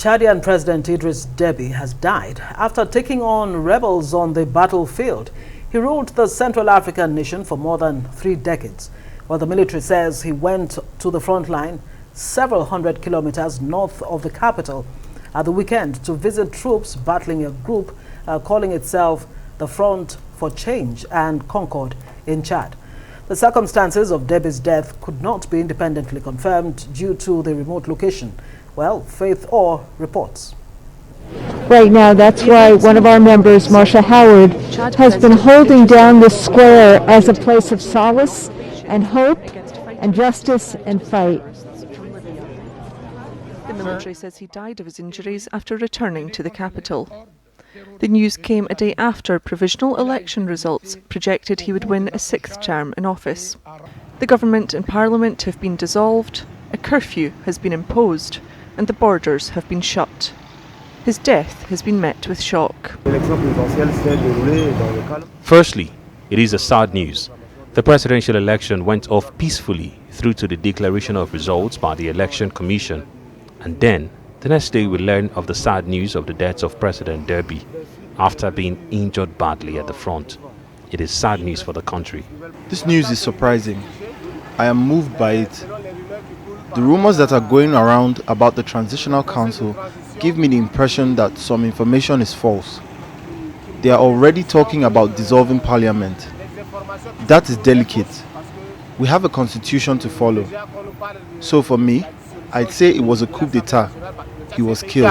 Chadian President Idris Deby has died after taking on rebels on the battlefield. He ruled the Central African nation for more than 3 decades. While the military says he went to the front line several hundred kilometers north of the capital at the weekend to visit troops battling a group calling itself the Front for Change and Concord in Chad. The circumstances of Deby's death could not be independently confirmed due to the remote location. Well, Faith Orr reports. Right now, that's why one of our members, Marsha Howard, has been holding down the square as a place of solace and hope and justice and fight. The military says he died of his injuries after returning to the capital. The news came a day after provisional election results projected he would win a 6th term in office. The government and parliament have been dissolved, a curfew has been imposed, and the borders have been shut. His death has been met with shock. Firstly, it is a sad news. The presidential election went off peacefully through to the declaration of results by the Election Commission. And then, the next day we learn of the sad news of the death of President Deby after being injured badly at the front. It is sad news for the country. This news is surprising. I am moved by it. The rumors that are going around about the Transitional Council give me the impression that some information is false. They are already talking about dissolving parliament. That is delicate. We have a constitution to follow. So for me, I'd say it was a coup d'etat. He was killed.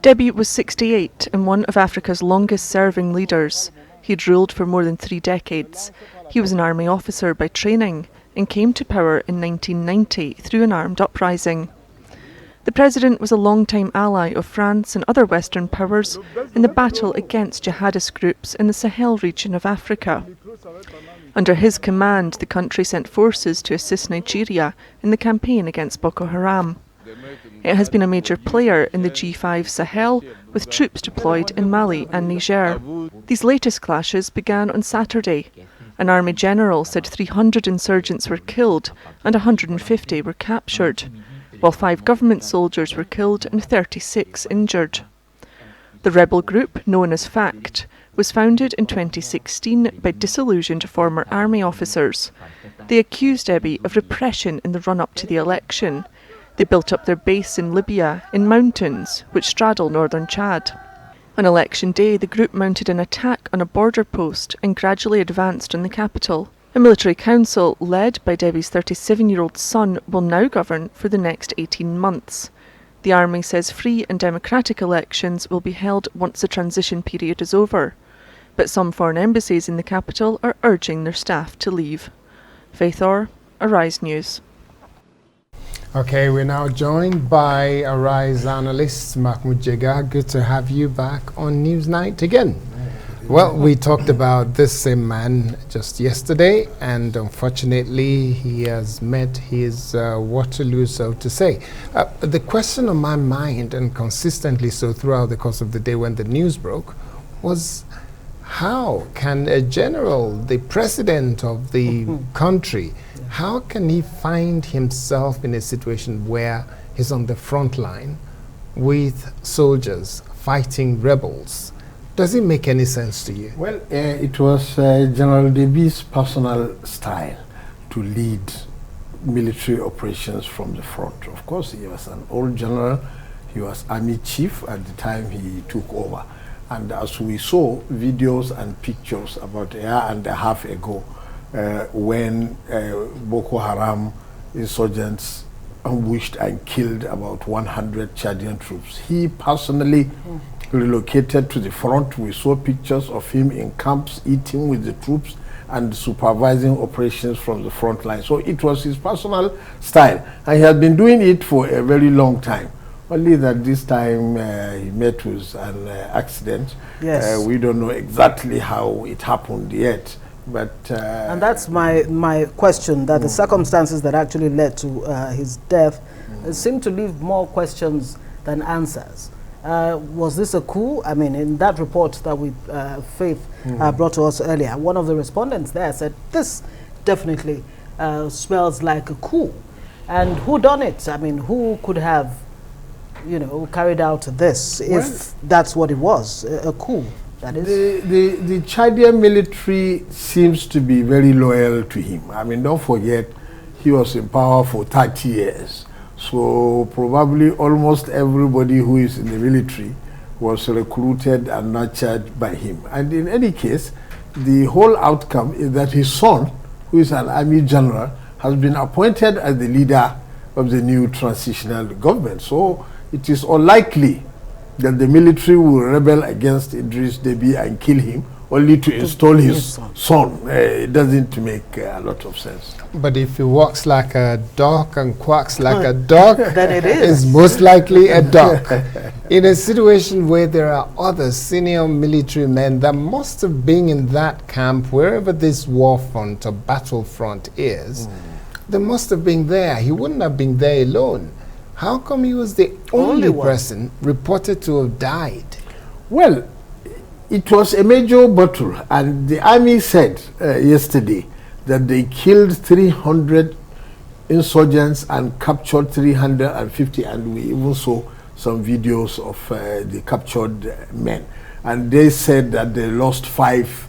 Deby was 68 and one of Africa's longest-serving leaders. He'd ruled for more than 3 decades. He was an army officer by training and came to power in 1990 through an armed uprising. The president was a long-time ally of France and other Western powers in the battle against jihadist groups in the Sahel region of Africa. Under his command, the country sent forces to assist Nigeria in the campaign against Boko Haram. It has been a major player in the G5 Sahel, with troops deployed in Mali and Niger. These latest clashes began on Saturday. An army general said 300 insurgents were killed and 150 were captured, while 5 government soldiers were killed and 36 injured. The rebel group, known as FACT, was founded in 2016 by disillusioned former army officers. They accused Deby of repression in the run-up to the election. They built up their base in Libya, in mountains, which straddle northern Chad. On election day, the group mounted an attack on a border post and gradually advanced on the capital. A military council, led by Deby's 37-year-old son, will now govern for the next 18 months. The army says free and democratic elections will be held once the transition period is over. But some foreign embassies in the capital are urging their staff to leave. Faith Orr, Arise News. Okay, we're now joined by Arise analyst Mahmud Jega. Good to have you back on Newsnight again. Well, we talked about this same man just yesterday, and unfortunately he has met his Waterloo, so to say. The question on my mind, and consistently so throughout the course of the day when the news broke, was how can a general, the president of the country, how can he find himself in a situation where he's on the front line with soldiers fighting rebels? Does it make any sense to you? Well, it was General Deby's personal style to lead military operations from the front. Of course, he was an old general. He was army chief at the time he took over. And as we saw videos and pictures about a year and a half ago, when Boko Haram insurgents ambushed and killed about 100 Chadian troops, he personally relocated to the front. We saw pictures of him in camps eating with the troops and supervising operations from the front line. So it was his personal style, and he had been doing it for a very long time. Only that this time he met with an accident. Yes. We don't know exactly how it happened yet. But and that's my question, that the circumstances that actually led to his death seem to leave more questions than answers. Was this a coup? I mean, in that report that Faith brought to us earlier, one of the respondents there said this definitely smells like a coup. And who done it? I mean, who could have, you know, carried out this if that's what it was, a coup, that is? The Chadian military seems to be very loyal to him. I mean, don't forget, he was in power for 30 years. So probably almost everybody who is in the military was recruited and nurtured by him. And in any case, the whole outcome is that his son, who is an army general, has been appointed as the leader of the new transitional government. So it is unlikely that the military will rebel against Idris Deby and kill him only to install his son. It doesn't make a lot of sense. But if he walks like a dog and quacks like a dog, then it is. It's most likely a dog. In a situation where there are other senior military men that must have been in that camp, wherever this war front or battlefront is, they must have been there. He wouldn't have been there alone. How come he was the only person reported to have died? Well, it was a major battle, and the army said yesterday that they killed 300 insurgents and captured 350, and we even saw some videos of the captured men. And they said that they lost 5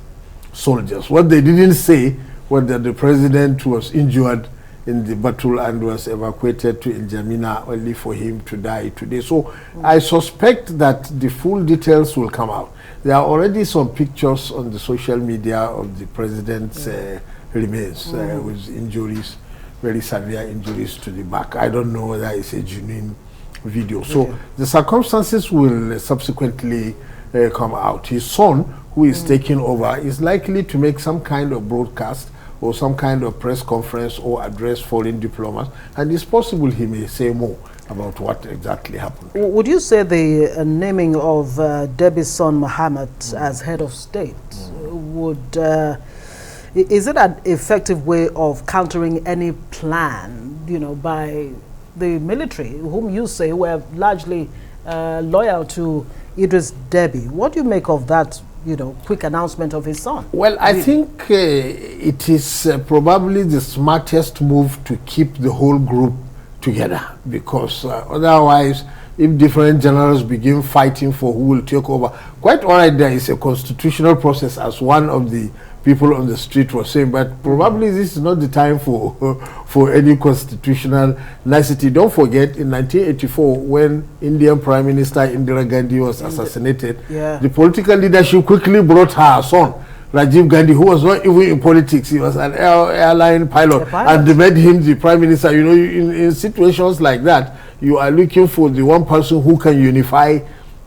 soldiers. What they didn't say was that the president was injured in the battle and was evacuated to N'Djamena only for him to die today. So I suspect that the full details will come out. There are already some pictures on the social media of the president's remains with injuries, very severe injuries to the back. I don't know whether it's a genuine video. So the circumstances will subsequently come out. His son, who is taking over, is likely to make some kind of broadcast or some kind of press conference or address foreign diplomats, and it's possible he may say more about what exactly happened. Would you say the naming of Deby's son Mohammed as head of state is it an effective way of countering any plan, you know, by the military, whom you say were largely loyal to Idris Deby? What do you make of that, you know, quick announcement of his son? Well, I think it is probably the smartest move to keep the whole group together, because otherwise, if different generals begin fighting for who will take over, quite all right, there is a constitutional process, as one of the people on the street was saying, but probably this is not the time for any constitutional nicety. Don't forget, in 1984, when Indian Prime Minister Indira Gandhi was assassinated, the political leadership quickly brought her son, Rajiv Gandhi, who was not even in politics. He was an airline pilot, and they made him the prime minister. You know, in situations like that, you are looking for the one person who can unify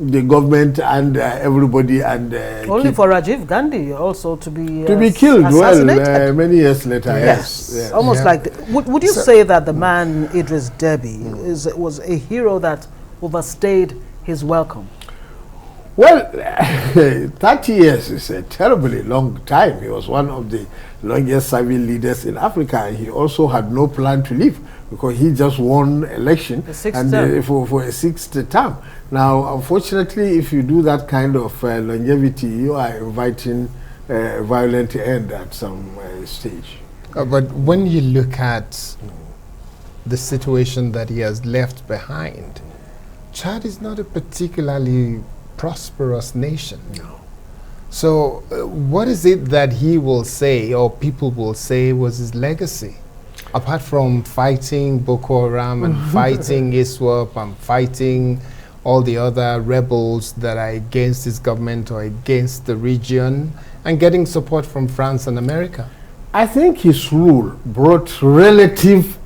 the government and everybody, and only for Rajiv Gandhi also to be killed. Well, many years later. Yes. Almost like would you say that the man Idris Deby was a hero that overstayed his welcome? Well, 30 years is a terribly long time. He was one of the longest serving leaders in Africa, and he also had no plan to leave, because he just won election and for a 6th term. Now, unfortunately, if you do that kind of longevity, you are inviting a violent end at some stage. But when you look at the situation that he has left behind, Chad is not a particularly prosperous nation. No. So what is it that he will say, or people will say, was his legacy? Apart from fighting Boko Haram and fighting ISWAP and fighting all the other rebels that are against his government or against the region, and getting support from France and America? I think his rule brought relative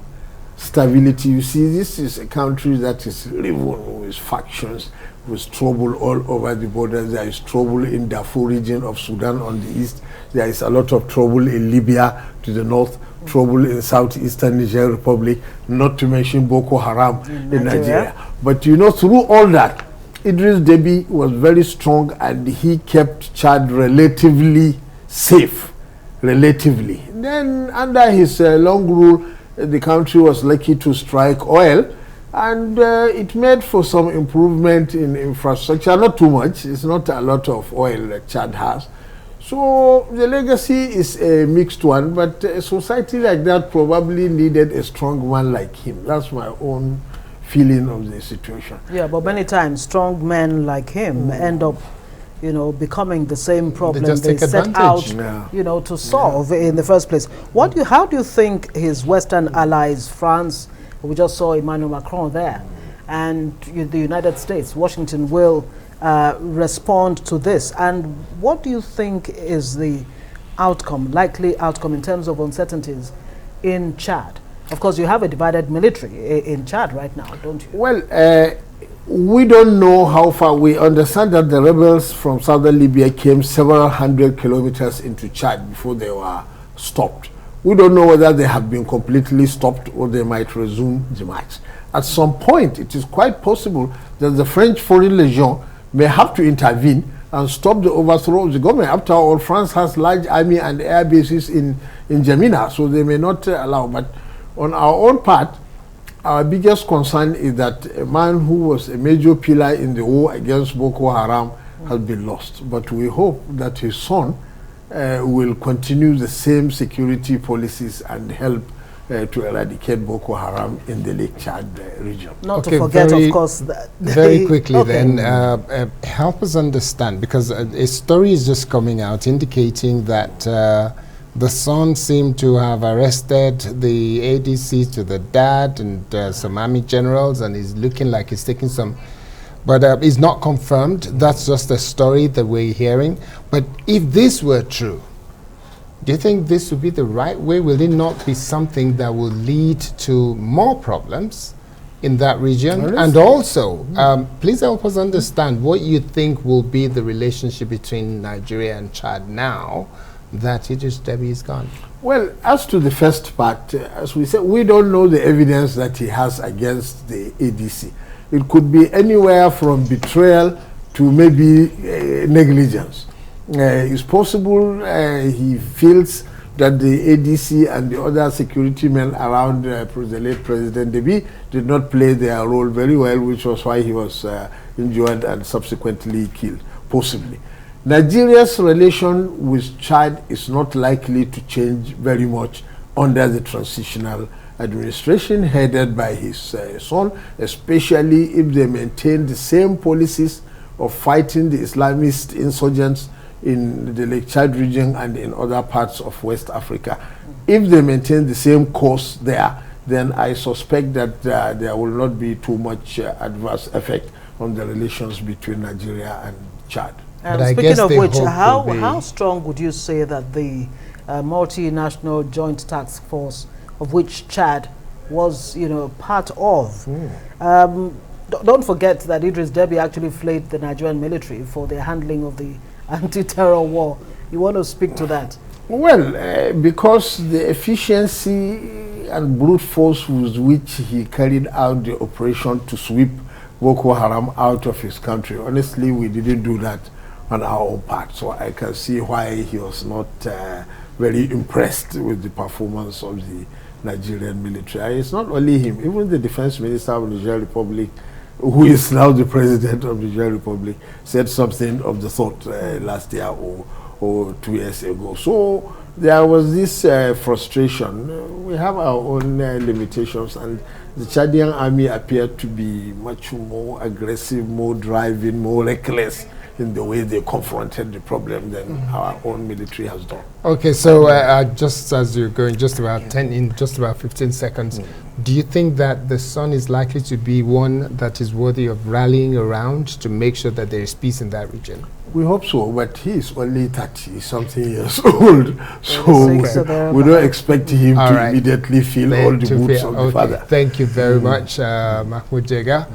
stability. You see, this is a country that is riven with factions, with trouble all over the borders. There is trouble in Darfur region of Sudan on the east. There is a lot of trouble in Libya to the north, trouble in southeastern Niger Republic, not to mention Boko Haram in Nigeria. But you know, through all that, Idris Deby was very strong, and he kept Chad relatively safe, relatively. Then under his long rule, the country was lucky to strike oil, and it made for some improvement in infrastructure. Not too much. It's not a lot of oil that Chad has. So the legacy is a mixed one, but a society like that probably needed a strong man like him. That's my own feeling of the situation. Yeah, but many times strong men like him end up, you know, becoming the same problem they set out, to solve in the first place. How do you think his Western allies, France, we just saw Emmanuel Macron there, and the United States, Washington, will respond to this? And what do you think is the likely outcome in terms of uncertainties in Chad? Of course, you have a divided military in Chad right now, don't you? Well, we don't know how far. We understand that the rebels from southern Libya came several hundred kilometers into Chad before they were stopped. We don't know whether they have been completely stopped or they might resume the march. At some point, it is quite possible that the French Foreign Legion may have to intervene and stop the overthrow of the government. After all, France has large army and air bases in Jamina, so they may not allow. But on our own part, our biggest concern is that a man who was a major pillar in the war against Boko Haram has been lost. But we hope that his son will continue the same security policies and help to eradicate Boko Haram in the Lake Chad region. Not to forget, of course, that very quickly then, help us understand, because a story is just coming out indicating that the son seemed to have arrested the ADC to the dad and some army generals, and he's looking like he's taking some, but it's not confirmed. That's just a story that we're hearing. But if this were true, do you think this would be the right way? Will it not be something that will lead to more problems in that region? And also, please help us understand what you think will be the relationship between Nigeria and Chad now that Idris Deby is gone. Well, as to the first part, as we said, we don't know the evidence that he has against the ADC. It could be anywhere from betrayal to maybe negligence. It's possible he feels that the ADC and the other security men around the late President Deby did not play their role very well, which was why he was injured and subsequently killed, possibly. Nigeria's relation with Chad is not likely to change very much under the transitional administration headed by his son, especially if they maintain the same policies of fighting the Islamist insurgents in the Lake Chad region and in other parts of West Africa. If they maintain the same course there, then I suspect that there will not be too much adverse effect on the relations between Nigeria and Chad. Speaking of which, how strong would you say that the multinational joint task force of which Chad was, part of? Don't forget that Idris Deby actually flayed the Nigerian military for their handling of the anti-terror war. You want to speak to that? Well, because the efficiency and brute force with which he carried out the operation to sweep Boko Haram out of his country, honestly, we didn't do that on our own part. So I can see why he was not very impressed with the performance of the Nigerian military. It's not only him, even the defense minister of the Niger Republic, who is now the president of the Niger Republic, said something of the sort last year or 2 years ago. So there was this frustration. We have our own limitations, and the Chadian army appeared to be much more aggressive, more driving, more reckless in the way they confronted the problem than our own military has done. Okay, so just as you're going, just about 15 seconds, do you think that the son is likely to be one that is worthy of rallying around to make sure that there is peace in that region? We hope so, but he is only 30-something years old, so we don't expect him to immediately feel all the moods of the father. Thank you very much, Mahmud Jega.